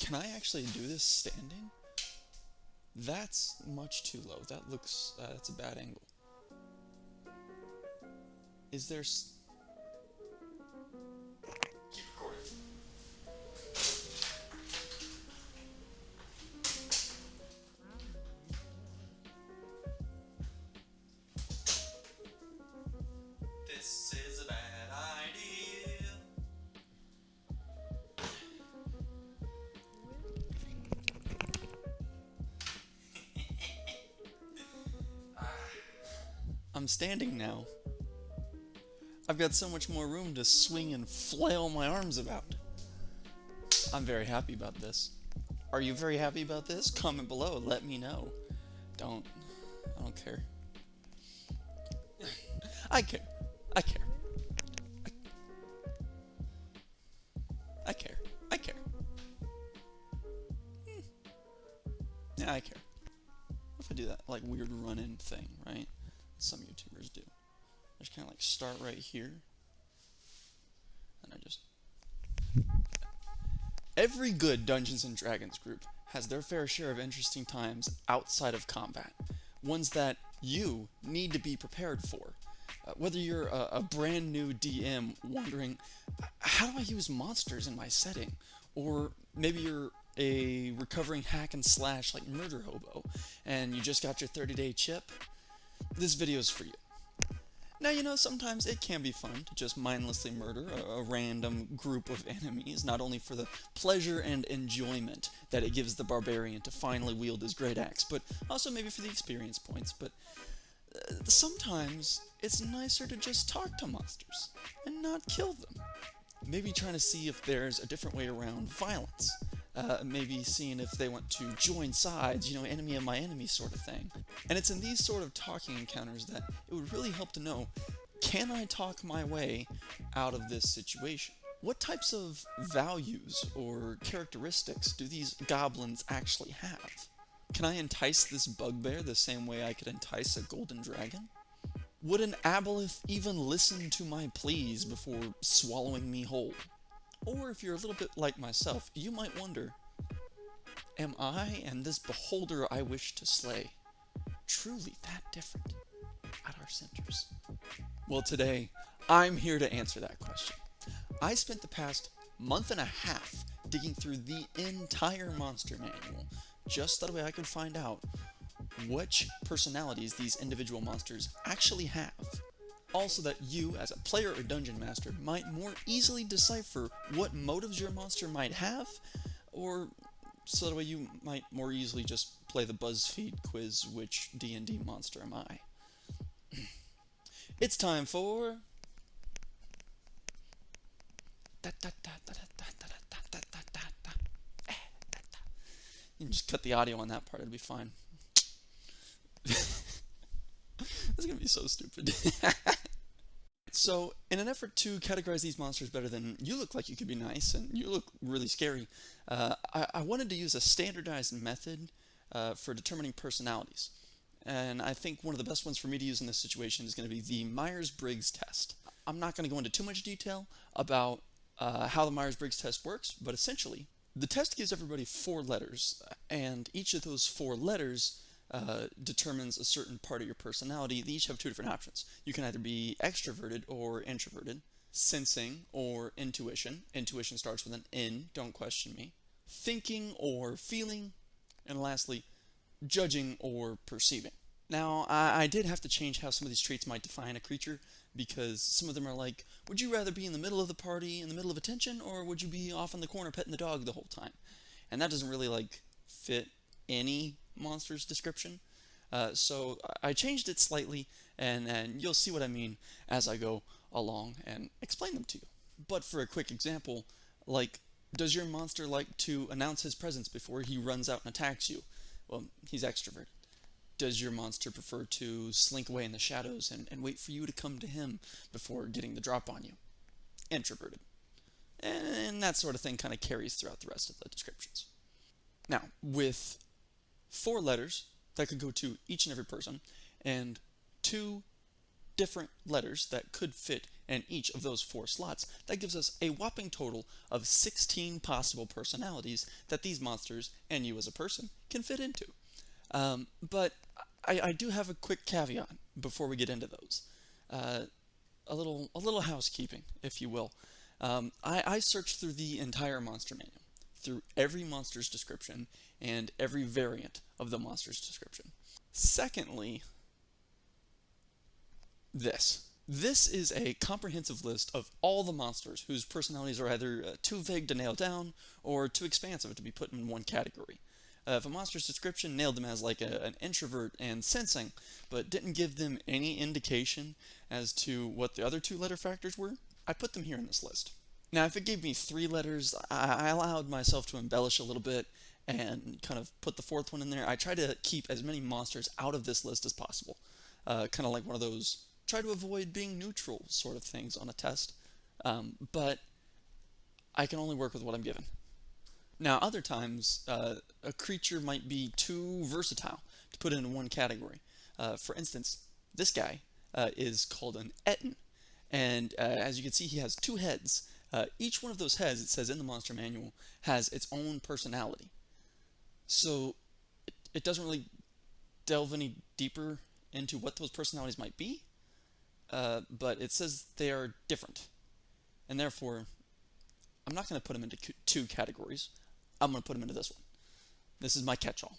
Can I actually do this standing? That's much too low. That looks, that's a bad angle. Is there... Keep recording. This is a bad idea. I'm standing now. I've got so much more room to swing and flail my arms about. I'm very happy about this. Are you very happy about this? Comment below, let me know. I don't care. I care. I care. I care. I care. Yeah, I care. What if I do that, like, weird run-in thing, right? Some YouTubers do. I just kind of like start right here. And I just... Every good Dungeons & Dragons group has their fair share of interesting times outside of combat. Ones that you need to be prepared for. Whether you're a brand new DM wondering, how do I use monsters in my setting? Or maybe you're a recovering hack and slash like murder hobo, and you just got your 30-day chip. This video is for you. Now, you know, sometimes it can be fun to just mindlessly murder a random group of enemies, not only for the pleasure and enjoyment that it gives the barbarian to finally wield his great axe, but also maybe for the experience points. But sometimes it's nicer to just talk to monsters and not kill them. Maybe trying to see if there's a different way around violence. Maybe seeing if they want to join sides, you know, enemy of my enemy sort of thing. And it's in these sort of talking encounters that it would really help to know, can I talk my way out of this situation? What types of values or characteristics do these goblins actually have? Can I entice this bugbear the same way I could entice a golden dragon? Would an aboleth even listen to my pleas before swallowing me whole? Or if you're a little bit like myself, you might wonder, am I and this beholder I wish to slay truly that different at our centers? Well, today, I'm here to answer that question. I spent the past month and a half digging through the entire monster manual, just that way I could find out which personalities these individual monsters actually have. Also that you, as a player or dungeon master, might more easily decipher what motives your monster might have, or so that way you might more easily just play the BuzzFeed quiz, which D&D monster am I? It's time for... You can just cut the audio on that part, it'll be fine. This is gonna be so stupid. So, in an effort to categorize these monsters better than you look like you could be nice and you look really scary, I wanted to use a standardized method for determining personalities. And I think one of the best ones for me to use in this situation is going to be the Myers-Briggs Test. I'm not going to go into too much detail about how the Myers-Briggs Test works, but essentially, the test gives everybody 4 letters, and each of those 4 letters determines a certain part of your personality. They each have 2 different options. You can either be extroverted or introverted, sensing or intuition. Intuition starts with an N, don't question me. Thinking or feeling, and lastly, judging or perceiving. Now, I did have to change how some of these traits might define a creature, because some of them are like, would you rather be in the middle of the party, in the middle of attention, or would you be off in the corner petting the dog the whole time? And that doesn't really, like, fit any monster's description. So I changed it slightly, and you'll see what I mean as I go along and explain them to you. But for a quick example, like, does your monster like to announce his presence before he runs out and attacks you? Well, he's extroverted. Does your monster prefer to slink away in the shadows and wait for you to come to him before getting the drop on you? Introverted. And that sort of thing kind of carries throughout the rest of the descriptions. Now, with 4 letters that could go to each and every person, and 2 different letters that could fit in each of those 4 slots. That gives us a whopping total of 16 possible personalities that these monsters, and you as a person, can fit into. But I do have a quick caveat before we get into those. Uh, a little housekeeping, if you will. I searched through the entire monster manual, through every monster's description and every variant of the monster's description. Secondly, this is a comprehensive list of all the monsters whose personalities are either too vague to nail down or too expansive to be put in one category. If a monster's description nailed them as like an introvert and sensing, but didn't give them any indication as to what the other 2 letter factors were, I put them here in this list. Now, if it gave me 3 letters, I allowed myself to embellish a little bit and kind of put the 4th one in there. I try to keep as many monsters out of this list as possible. Kind of like one of those try to avoid being neutral sort of things on a test. But I can only work with what I'm given. Now, other times, a creature might be too versatile to put in one category. For instance, this guy is called an Etten, and as you can see, he has 2 heads. Each one of those heads, it says in the monster manual, has its own personality. So it doesn't really delve any deeper into what those personalities might be, but it says they are different, and therefore I'm not going to put them into 2 categories. I'm going to put them into this one. This is my catch-all.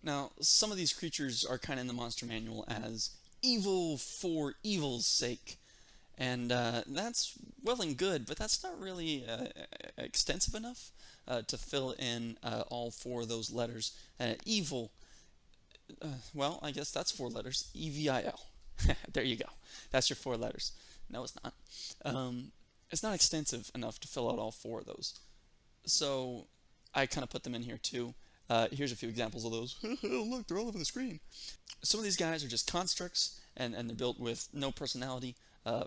Now, some of these creatures are kind of in the monster manual as evil for evil's sake, and that's well and good, but that's not really extensive enough to fill in all 4 of those letters. Evil, well, I guess that's 4 letters. EVIL. There you go. That's your 4 letters. No, it's not. It's not extensive enough to fill out all 4 of those. So I kind of put them in here too. Here's a few examples of those. Look, they're all over the screen. Some of these guys are just constructs, and they're built with no personality.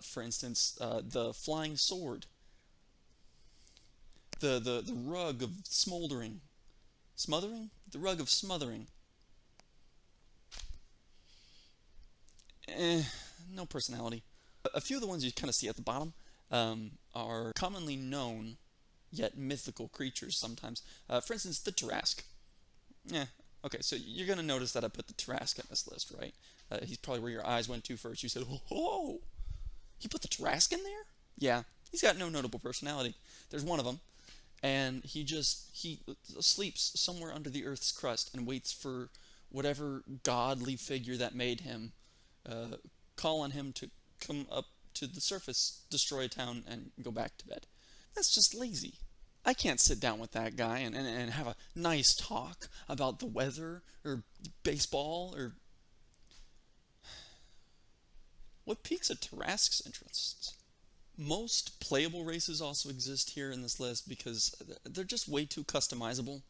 For instance, the flying sword, the rug of smoldering, smothering, the rug of smothering. No personality. A few of the ones you kind of see at the bottom are commonly known yet mythical creatures sometimes. For instance, the Tarrasque. Yeah, okay, so you're going to notice that I put the Tarrasque on this list, right? He's probably where your eyes went to first. You said, oh, he put the Tarrasque in there? Yeah, he's got no notable personality. There's one of them, and he sleeps somewhere under the Earth's crust and waits for whatever godly figure that made him call on him to come up to the surface, destroy a town, and go back to bed. That's just lazy. I can't sit down with that guy and have a nice talk about the weather or baseball or... What piques a Tarrasque's interests? Most playable races also exist here in this list because they're just way too customizable,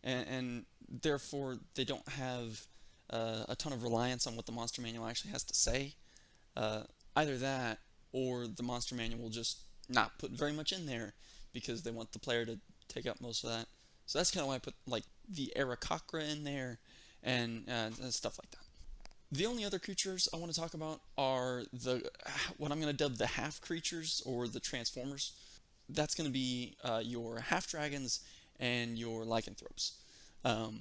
and therefore they don't have a ton of reliance on what the monster manual actually has to say. Either that, or the monster manual will just not put very much in there because they want the player to take up most of that. So that's kind of why I put like the Aarakocra in there and stuff like that. The only other creatures I want to talk about are what I'm going to dub the half creatures or the transformers. That's going to be your half dragons and your lycanthropes. The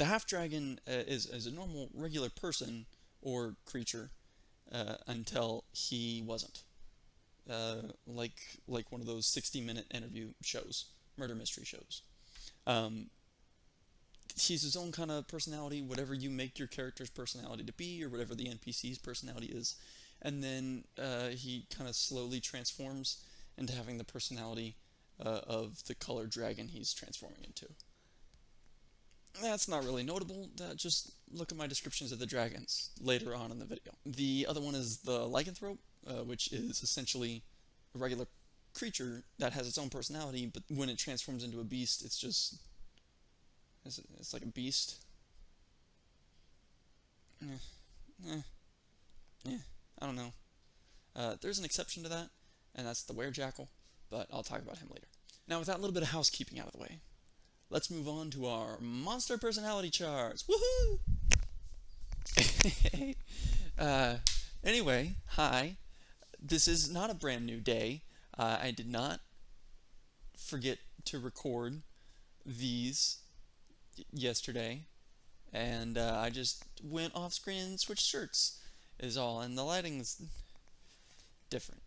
half dragon is a normal regular person or creature until he wasn't. Like one of those 60-minute interview shows, murder mystery shows. He's his own kind of personality, whatever you make your character's personality to be, or whatever the NPC's personality is. And then he kind of slowly transforms into having the personality of the colored dragon he's transforming into. That's not really notable. Just look at my descriptions of the dragons later on in the video. The other one is the lycanthrope, which is essentially a regular creature that has its own personality, but when it transforms into a beast, it's like a beast. I don't know. There's an exception to that, and that's the werejackal, but I'll talk about him later. Now, with that little bit of housekeeping out of the way, let's move on to our monster personality charts. Woohoo! Anyway, hi. This is not a brand new day. I did not forget to record these yesterday, and I just went off screen and switched shirts, is all, and the lighting's different.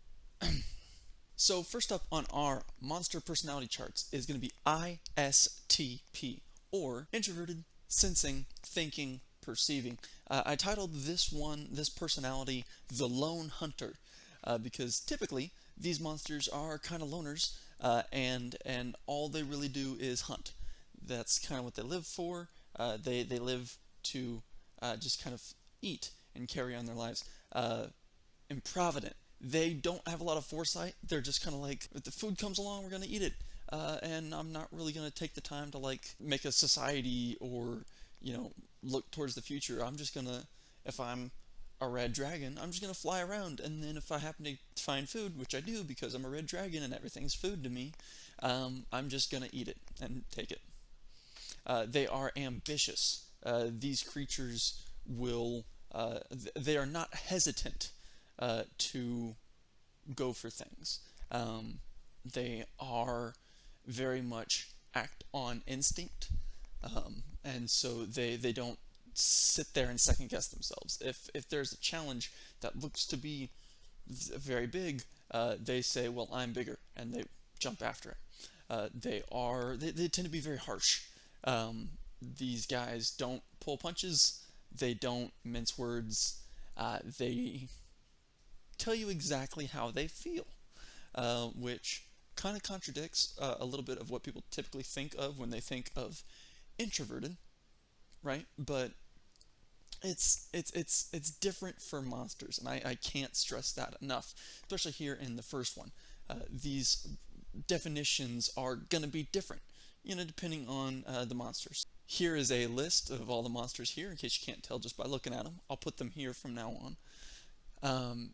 So, first up on our monster personality charts is going to be ISTP, or Introverted, Sensing, Thinking, Perceiving. I titled this personality, The Lone Hunter, because typically these monsters are kind of loners, and all they really do is hunt. That's kind of what they live for. They live to just kind of eat and carry on their lives. Improvident. They don't have a lot of foresight. They're just kind of like, if the food comes along, we're gonna eat it, and I'm not really gonna take the time to like make a society or look towards the future. I'm just gonna, if I'm a red dragon, I'm just gonna fly around, and then if I happen to find food, which I do because I'm a red dragon and everything's food to me, I'm just gonna eat it and take it. They are ambitious. These creatures will, they are not hesitant to go for things. They are very much act on instinct, and so they don't sit there and second guess themselves. If there's a challenge that looks to be very big, they say, "Well, I'm bigger," and they jump after it. They tend to be very harsh. These guys don't pull punches. They don't mince words. They tell you exactly how they feel, which kind of contradicts a little bit of what people typically think of when they think of introverted, right? But it's different for monsters, and I can't stress that enough, especially here in the first one. These definitions are gonna be different, depending on the monsters. Here is a list of all the monsters here, in case you can't tell just by looking at them. I'll put them here from now on.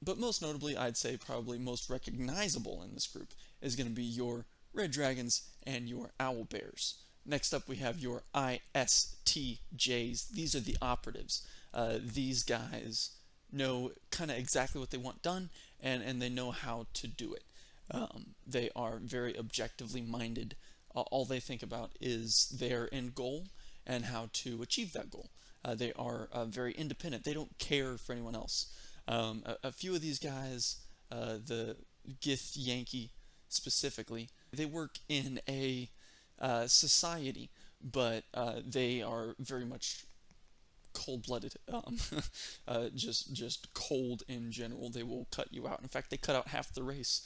But most notably, I'd say probably most recognizable in this group is going to be your red dragons and your owl bears. Next up, we have your ISTJs. These are the operatives. These guys know kind of exactly what they want done, and they know how to do it. They are very objectively minded. All they think about is their end goal and how to achieve that goal. They are very independent. They don't care for anyone else. A few of these guys, the Gith Yankee specifically, they work in a society, but they are very much cold-blooded. Just cold in general. They will cut you out. In fact, they cut out half the race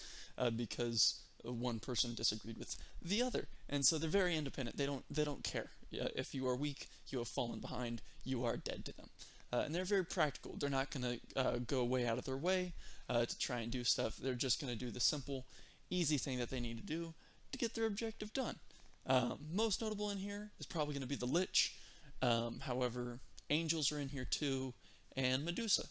because one person disagreed with the other, and so they're very independent. They don't care. If you are weak, you have fallen behind. You are dead to them. And they're very practical. They're not going to go way out of their way to try and do stuff. They're just going to do the simple, easy thing that they need to do to get their objective done. Most notable in here is probably going to be the Lich. However, angels are in here too, and Medusa.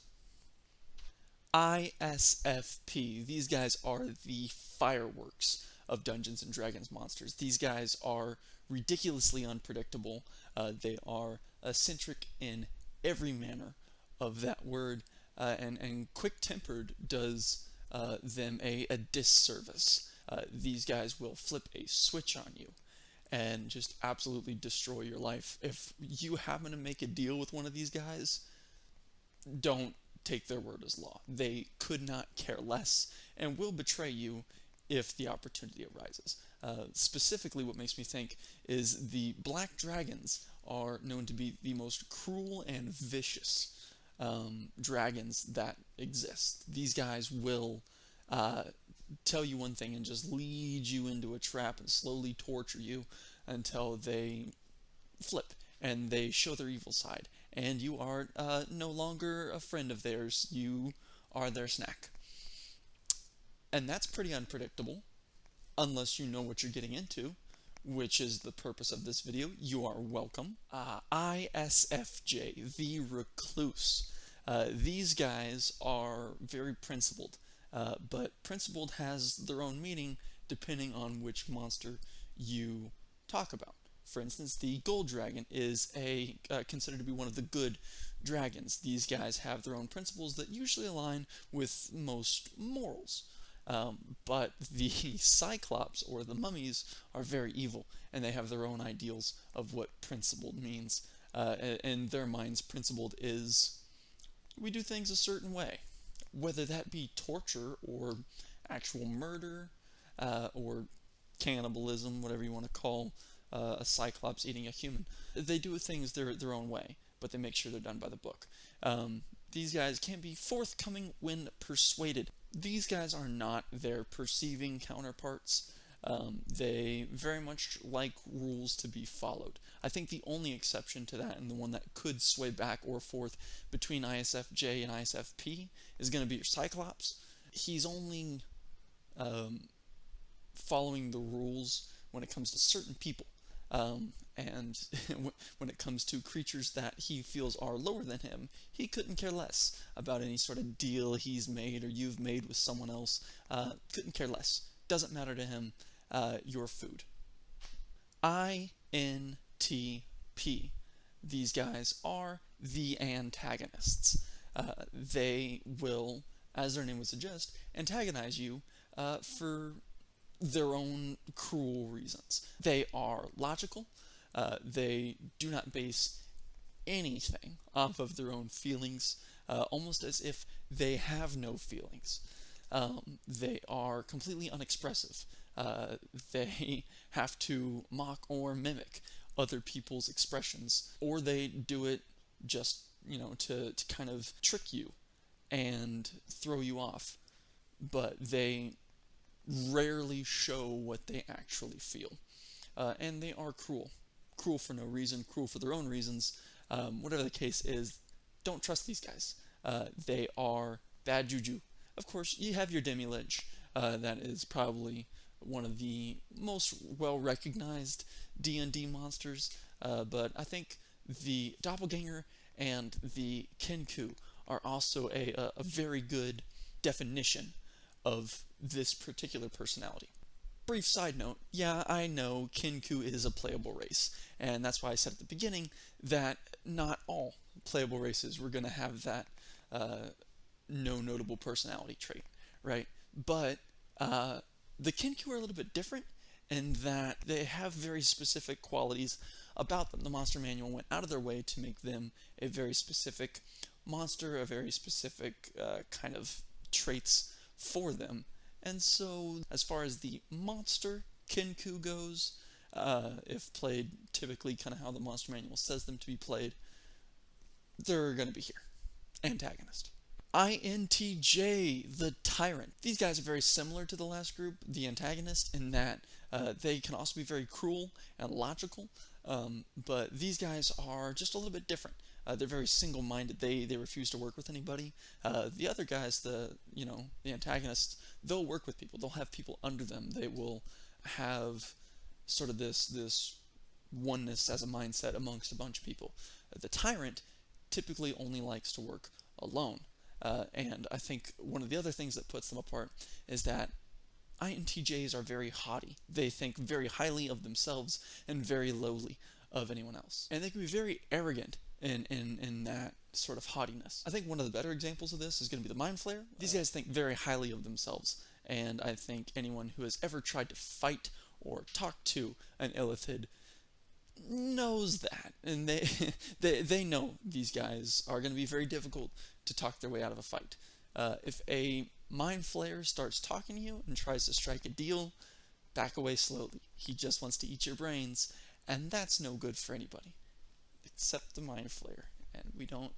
ISFP. These guys are the fireworks of Dungeons and Dragons monsters. These guys are ridiculously unpredictable. They are eccentric in every manner of that word, and quick-tempered does them a disservice. These guys will flip a switch on you and just absolutely destroy your life. If you happen to make a deal with one of these guys, don't take their word as law. They could not care less and will betray you if the opportunity arises. Specifically, what makes me think is the black dragons are known to be the most cruel and vicious dragons that exist. These guys will tell you one thing and just lead you into a trap and slowly torture you until they flip and they show their evil side, and you are no longer a friend of theirs. You are their snack. And that's pretty unpredictable, unless you know what you're getting into, which is the purpose of this video. You are welcome. ISFJ, the Recluse. These guys are very principled, but principled has their own meaning depending on which monster you talk about. For instance, the gold dragon is considered to be one of the good dragons. These guys have their own principles that usually align with most morals. But the Cyclops or the mummies are very evil, and they have their own ideals of what principled means. In their minds, principled is we do things a certain way, whether that be torture or actual murder or cannibalism, whatever you want to call a Cyclops eating a human. They do things their own way, but they make sure they're done by the book. These guys can be forthcoming when persuaded. These guys are not their perceiving counterparts. They very much like rules to be followed. I think the only exception to that, and the one that could sway back or forth between ISFJ and ISFP, is going to be your Cyclops. He's only following the rules when it comes to certain people. And when it comes to creatures that he feels are lower than him, he couldn't care less about any sort of deal he's made or you've made with someone else. Couldn't care less. Doesn't matter to him. Your food. INTP. These guys are the antagonists. They will, as their name would suggest, antagonize you for their own cruel reasons. They are logical. They do not base anything off of their own feelings, almost as if they have no feelings. They are completely unexpressive. They have to mock or mimic other people's expressions, or they do it just, to kind of trick you and throw you off. But they rarely show what they actually feel. And they are cruel. Cruel for no reason, cruel for their own reasons. Whatever the case is, don't trust these guys. They are bad juju. Of course, you have your demi-lich. That is probably one of the most well-recognized D&D monsters. But I think the doppelganger and the Kenku are also a very good definition of this particular personality. Brief side note, yeah, I know Kenku is a playable race, and that's why I said at the beginning that not all playable races were going to have that no notable personality trait, right? But the Kenku are a little bit different in that they have very specific qualities about them. The Monster Manual went out of their way to make them a very specific monster, a very specific kind of traits for them. And so, as far as the monster Kenku goes, if played typically kind of how the Monster Manual says them to be played, they're going to be here. Antagonist. INTJ, the Tyrant. These guys are very similar to the last group, the antagonist, in that they can also be very cruel and logical, but these guys are just a little bit different. They're very single-minded. They refuse to work with anybody. The other guys, the antagonists, they'll work with people. They'll have people under them. They will have sort of this oneness as a mindset amongst a bunch of people. The Tyrant typically only likes to work alone. And I think one of the other things that puts them apart is that INTJs are very haughty. They think very highly of themselves and very lowly of anyone else. And they can be very arrogant in that sort of haughtiness. I think one of the better examples of this is going to be the Mind Flayer. These guys think very highly of themselves, and I think anyone who has ever tried to fight or talk to an Illithid knows that, and they know these guys are going to be very difficult to talk their way out of a fight. If a Mind Flayer starts talking to you and tries to strike a deal, back away slowly. He just wants to eat your brains, and that's no good for anybody except the Mind Flayer, and we don't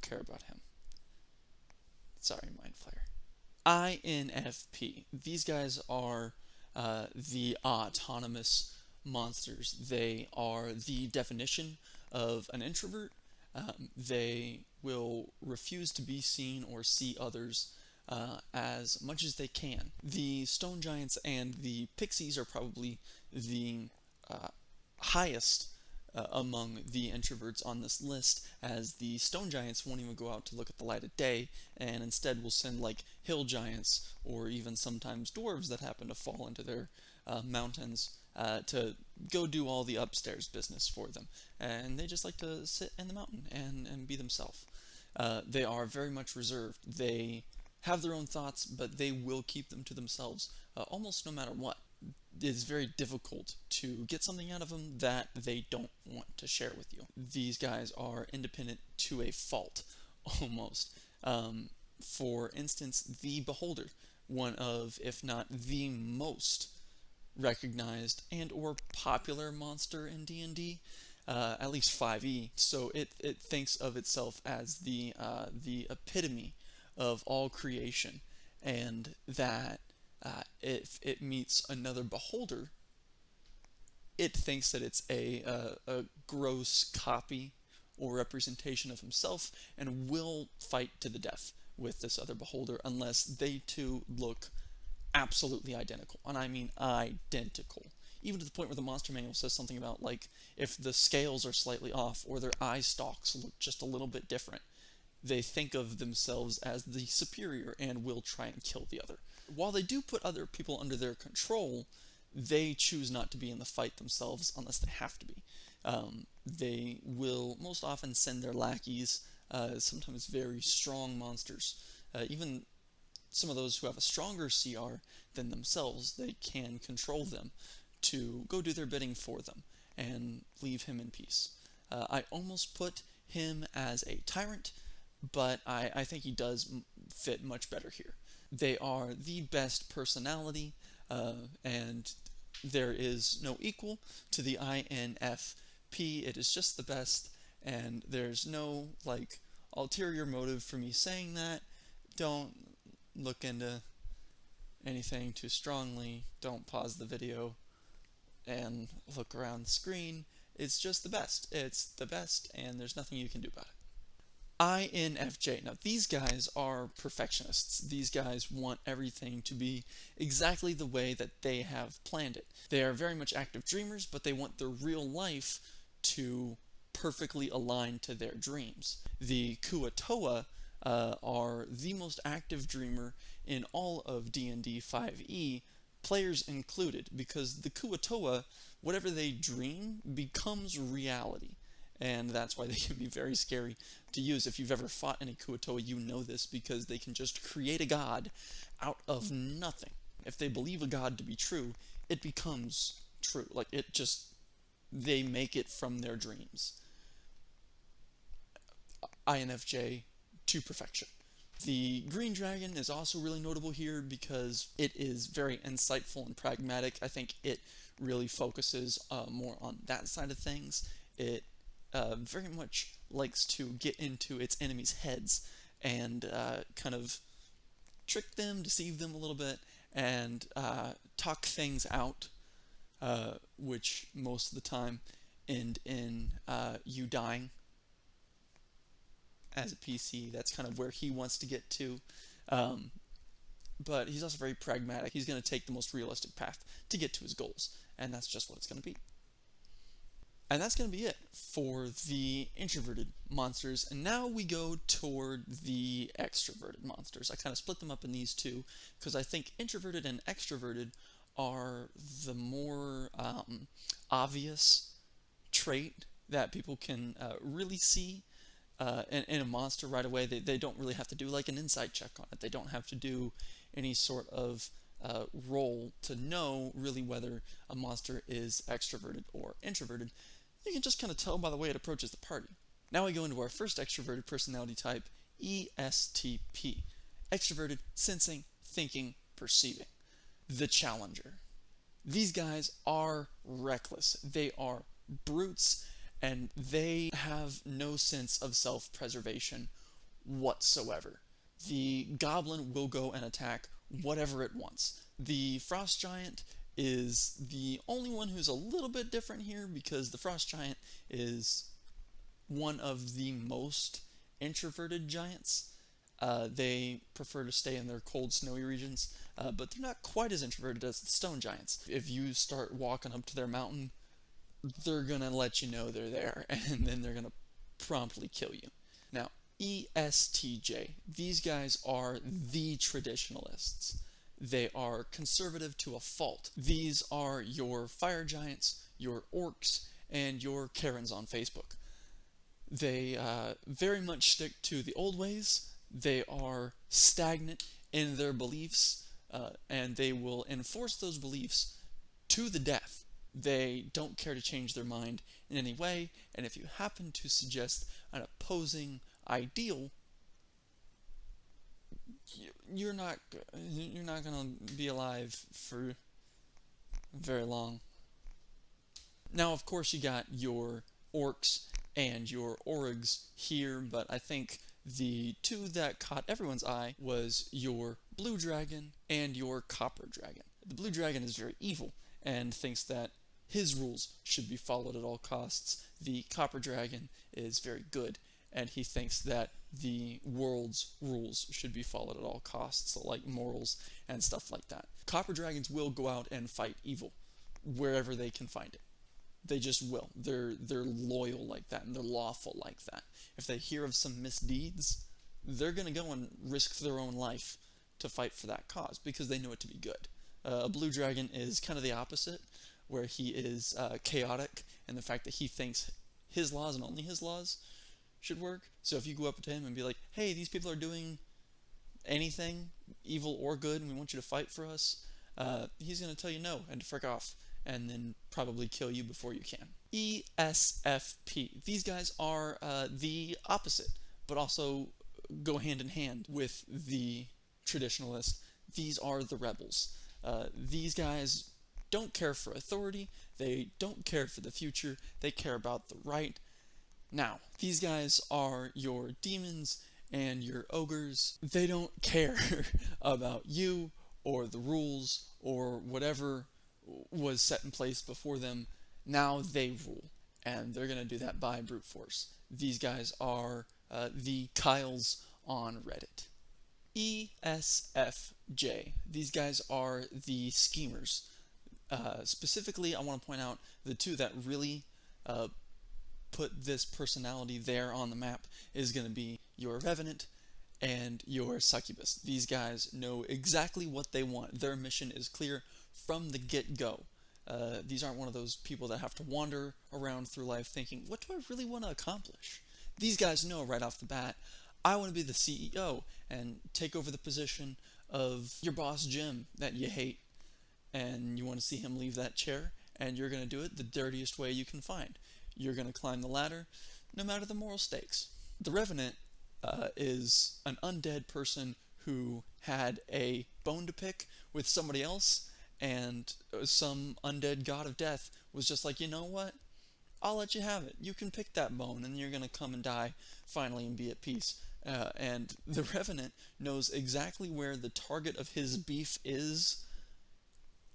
care about him. Sorry, Mind Flayer. INFP. These guys are the autonomous monsters. They are the definition of an introvert. They will refuse to be seen or see others as much as they can. The Stone Giants and the Pixies are probably the highest among the introverts on this list, as the Stone Giants won't even go out to look at the light of day, and instead will send like hill giants or even sometimes dwarves that happen to fall into their mountains to go do all the upstairs business for them. And they just like to sit in the mountain and be themselves. They are very much reserved. They have their own thoughts, but they will keep them to themselves almost no matter what. It's very difficult to get something out of them that they don't want to share with you. These guys are independent to a fault, almost. For instance, the Beholder, one of, if not the most recognized and or popular monster in D&D, at least 5e. So it thinks of itself as the epitome of all creation, and that if it meets another Beholder, it thinks that it's a gross copy or representation of himself and will fight to the death with this other Beholder unless they two look absolutely identical. And I mean identical. Even to the point where the monster manual says something about, like, if the scales are slightly off or their eye stalks look just a little bit different, they think of themselves as the superior and will try and kill the other. While they do put other people under their control, they choose not to be in the fight themselves unless they have to be. They will most often send their lackeys, sometimes very strong monsters. Even some of those who have a stronger CR than themselves, they can control them to go do their bidding for them and leave him in peace. I almost put him as a tyrant, but I think he does fit much better here. They are the best personality, and there is no equal to the INFP. It is just the best, and there's no, like, ulterior motive for me saying that. Don't look into anything too strongly. Don't pause the video and look around the screen. It's just the best. It's the best, and there's nothing you can do about it. INFJ. Now, these guys are perfectionists. These guys want everything to be exactly the way that they have planned it. They are very much active dreamers, but they want their real life to perfectly align to their dreams. The Kuatoa are the most active dreamer in all of D&D 5e, players included, because the Kuatoa, whatever they dream, becomes reality. And that's why they can be very scary to use. If you've ever fought any Kuatoa, you know this, because they can just create a god out of nothing. If they believe a god to be true, it becomes true. Like, it just, they make it from their dreams. INFJ to perfection. The Green Dragon is also really notable here because it is very insightful and pragmatic. I think it really focuses more on that side of things. It very much likes to get into its enemies' heads and kind of trick them, deceive them a little bit, and talk things out, which most of the time end in you dying. As a PC, that's kind of where he wants to get to. But he's also very pragmatic. He's going to take the most realistic path to get to his goals, and that's just what it's going to be. And that's going to be it for the introverted monsters. And now we go toward the extroverted monsters. I kind of split them up in these two because I think introverted and extroverted are the more obvious trait that people can really see in a monster right away. They don't really have to do like an insight check on it. They don't have to do any sort of roll to know really whether a monster is extroverted or introverted. You can just kind of tell by the way it approaches the party. Now we go into our first extroverted personality type, ESTP. Extroverted, sensing, thinking, perceiving. The challenger. These guys are reckless. They are brutes, and they have no sense of self-preservation whatsoever. The goblin will go and attack whatever it wants. The frost giant is the only one who's a little bit different here because the frost giant is one of the most introverted giants. They prefer to stay in their cold, snowy regions, but they're not quite as introverted as the stone giants. If you start walking up to their mountain, they're gonna let you know they're there, and then they're gonna promptly kill you. Now, ESTJ. These guys are the traditionalists. They are conservative to a fault. These are your fire giants, your orcs, and your Karens on Facebook. They very much stick to the old ways. They are stagnant in their beliefs, and they will enforce those beliefs to the death. They don't care to change their mind in any way, and if you happen to suggest an opposing ideal, you're not gonna be alive for very long. Now, of course, you got your orcs and your origs here, but I think the two that caught everyone's eye was your blue dragon and your copper dragon. The blue dragon is very evil and thinks that his rules should be followed at all costs. The copper dragon is very good and he thinks that the world's rules should be followed at all costs, like morals and stuff like that. Copper dragons will go out and fight evil wherever they can find it. They just will. They're loyal like that, and they're lawful like that. If they hear of some misdeeds, they're gonna go and risk their own life to fight for that cause because they know it to be good. A blue dragon is kind of the opposite, where he is chaotic, and the fact that he thinks his laws and only his laws should work. So if you go up to him and be like, "Hey, these people are doing anything, evil or good, and we want you to fight for us," he's gonna tell you no and to frick off, and then probably kill you before you can. ESFP. These guys are the opposite, but also go hand in hand with the traditionalist. These are the rebels. These guys don't care for authority. They don't care for the future. They care about the right. Now, these guys are your demons and your ogres. They don't care about you or the rules or whatever was set in place before them. Now they rule, and they're going to do that by brute force. These guys are the Kyles on Reddit. ESFJ. These guys are the schemers. Specifically, I want to point out the two that really put this personality there on the map is going to be your Revenant and your Succubus. These guys know exactly what they want. Their mission is clear from the get-go. These aren't one of those people that have to wander around through life thinking, what do I really want to accomplish? These guys know right off the bat, I want to be the CEO and take over the position of your boss Jim that you hate, and you want to see him leave that chair, and you're going to do it the dirtiest way you can find. You're going to climb the ladder no matter the moral stakes. The Revenant is an undead person who had a bone to pick with somebody else, and some undead god of death was just like, you know what? I'll let you have it. You can pick that bone, and you're going to come and die finally and be at peace. And the Revenant knows exactly where the target of his beef is.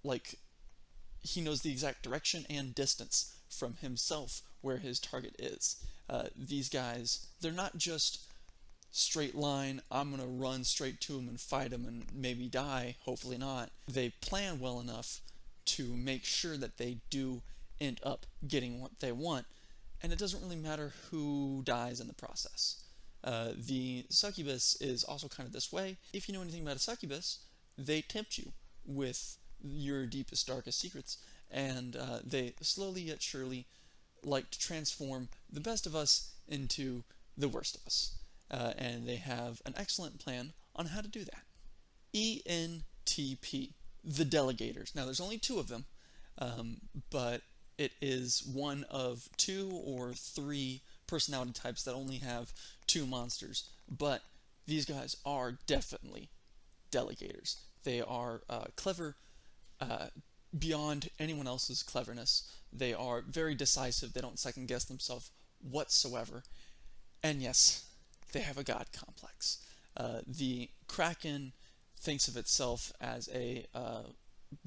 Like, he knows the exact direction and distance from himself where his target is. These guys, they're not just straight line, I'm going to run straight to him and fight him and maybe die, hopefully not. They plan well enough to make sure that they do end up getting what they want, and it doesn't really matter who dies in the process. The Succubus is also kind of this way. If you know anything about a Succubus, they tempt you with your deepest, darkest secrets, and they slowly yet surely like to transform the best of us into the worst of us. And they have an excellent plan on how to do that. ENTP, the Delegators. Now, there's only two of them, but it is one of 2 or 3 personality types that only have 2 monsters. But these guys are definitely Delegators. They are clever beyond anyone else's cleverness. They are very decisive. They don't second guess themselves whatsoever. And yes, they have a god complex. The Kraken thinks of itself as a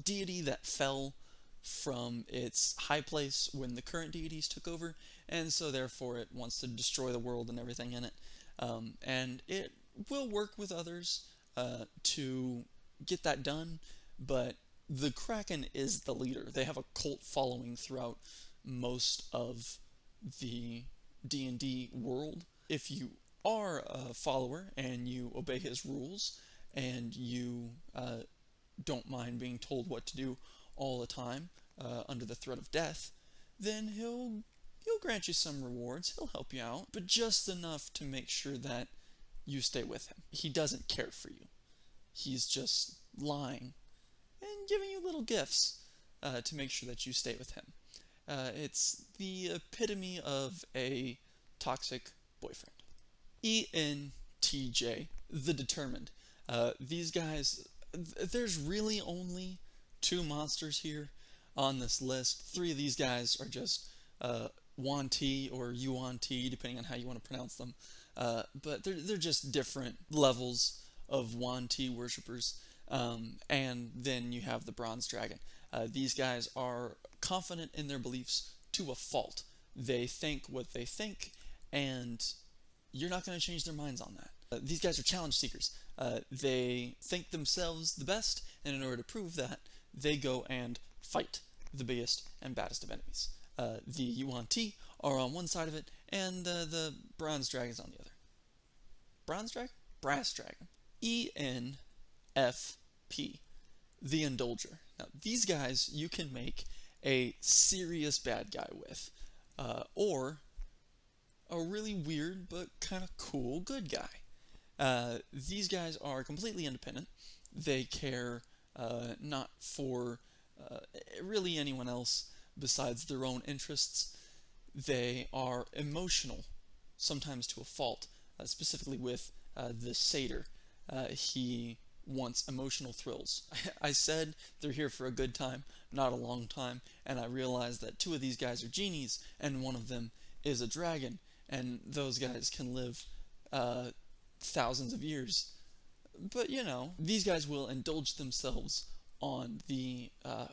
deity that fell from its high place when the current deities took over, and so therefore it wants to destroy the world and everything in it. And it will work with others to get that done, but the Kraken is the leader. They have a cult following throughout most of the D&D world. If you are a follower and you obey his rules and you don't mind being told what to do all the time under the threat of death, then he'll grant you some rewards. He'll help you out, but just enough to make sure that you stay with him. He doesn't care for you. He's just lying and giving you little gifts to make sure that you stay with him. It's the epitome of a toxic boyfriend. ENTJ, the Determined. These guys, there's really only two monsters here on this list. Three of these guys are just Yuan-Ti or Yuan-Ti, depending on how you want to pronounce them. But they're just different levels of Yuan-Ti worshippers. And then you have the Bronze Dragon. These guys are confident in their beliefs to a fault. They think what they think, and you're not going to change their minds on that. These guys are challenge seekers. They think themselves the best, and in order to prove that, they go and fight the biggest and baddest of enemies. The Yuan-Ti are on one side of it, and the Bronze Dragon's on the other. Bronze Dragon? Brass Dragon. ENFP, the Indulger. Now, these guys you can make a serious bad guy with, or a really weird but kind of cool good guy. These guys are completely independent. They care not for really anyone else besides their own interests. They are emotional, sometimes to a fault, specifically with the Satyr. He wants emotional thrills. I said they're here for a good time, not a long time, and I realized that two of these guys are genies, and one of them is a dragon, and those guys can live thousands of years. But, you know, these guys will indulge themselves on the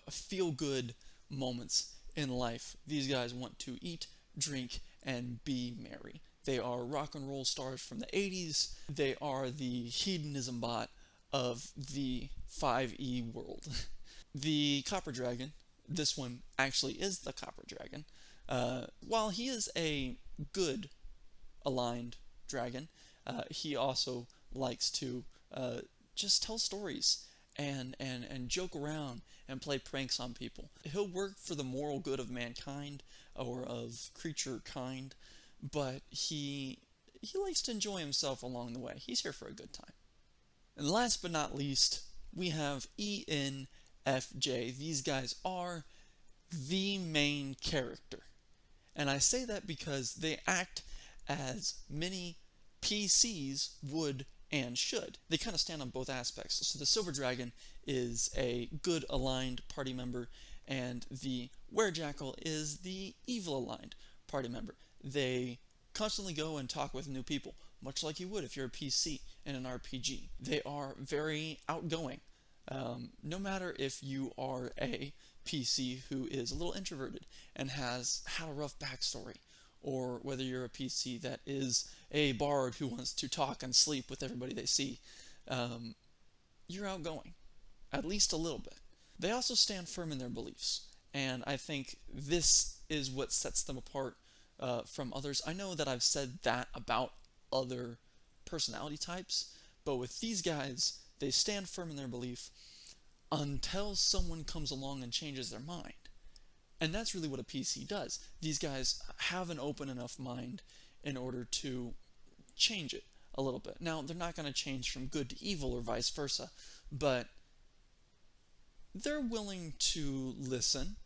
feel-good moments in life. These guys want to eat, drink, and be merry. They are rock and roll stars from the 80s. They are the hedonism bot of the 5e world. The Copper Dragon, this one actually is the Copper Dragon. While he is a good aligned dragon, he also likes to just tell stories and joke around and play pranks on people. He'll work for the moral good of mankind or of creature kind, but he likes to enjoy himself along the way. He's here for a good time. And last but not least, we have ENFJ. These guys are the main character. And I say that because they act as many PCs would and should. They kind of stand on both aspects. So the Silver Dragon is a good aligned party member, and the Werejackal is the evil aligned party member. They constantly go and talk with new people, much like you would if you're a PC in an RPG. They are very outgoing. No matter if you are a PC who is a little introverted and has had a rough backstory, or whether you're a PC that is a bard who wants to talk and sleep with everybody they see, you're outgoing, at least a little bit. They also stand firm in their beliefs, and I think this is what sets them apart from others. I know that I've said that about other personality types, but with these guys, they stand firm in their belief until someone comes along and changes their mind. And that's really what a PC does. These guys have an open enough mind in order to change it a little bit. Now, they're not going to change from good to evil or vice versa, but they're willing to listen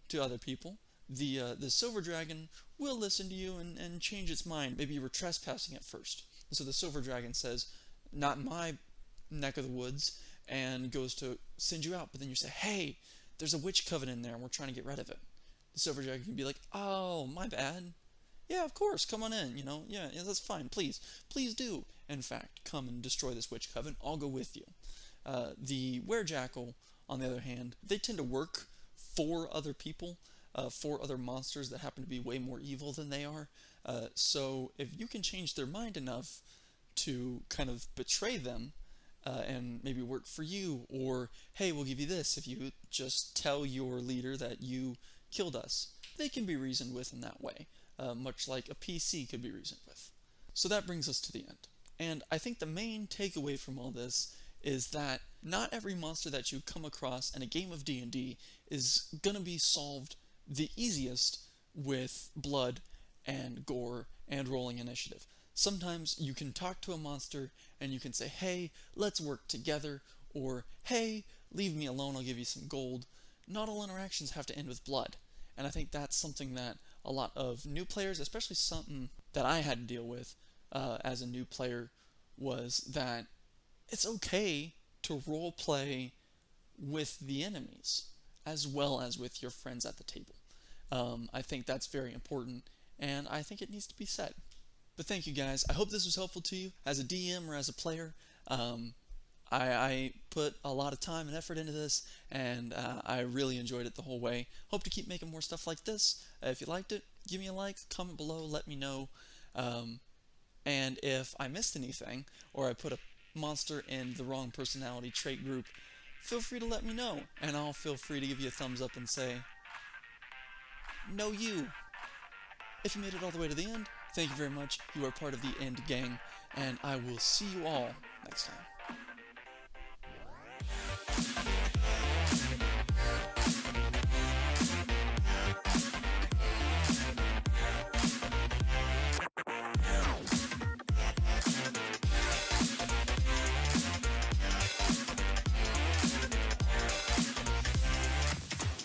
to other people. The Silver Dragon will listen to you and change its mind. Maybe you were trespassing at first. So the Silver Dragon says, not in my neck of the woods, and goes to send you out. But then you say, hey, there's a witch coven in there and we're trying to get rid of it. The Silver Dragon can be like, oh, my bad. Yeah, of course, come on in, yeah, that's fine, please do, in fact, come and destroy this witch coven, I'll go with you. The Werejackal, on the other hand, they tend to work for other people, for other monsters that happen to be way more evil than they are, so if you can change their mind enough to kind of betray them, and maybe work for you, or, hey, we'll give you this if you just tell your leader that you killed us. They can be reasoned with in that way, much like a PC could be reasoned with. So that brings us to the end. And I think the main takeaway from all this is that not every monster that you come across in a game of D&D is gonna be solved the easiest with blood and gore and rolling initiative. Sometimes you can talk to a monster and you can say, hey, let's work together, or hey, leave me alone, I'll give you some gold. Not all interactions have to end with blood. And I think that's something that a lot of new players, especially something that I had to deal with as a new player, was that it's okay to role play with the enemies as well as with your friends at the table. I think that's very important, and I think it needs to be said. But thank you guys. I hope this was helpful to you as a DM or as a player. I put a lot of time and effort into this, and I really enjoyed it the whole way. Hope to keep making more stuff like this. If you liked it, give me a like, comment below, let me know. And if I missed anything, or I put a monster in the wrong personality trait group, feel free to let me know, and I'll feel free to give you a thumbs up and say, no you. If you made it all the way to the end, thank you very much. You are part of the End Gang, and I will see you all next time.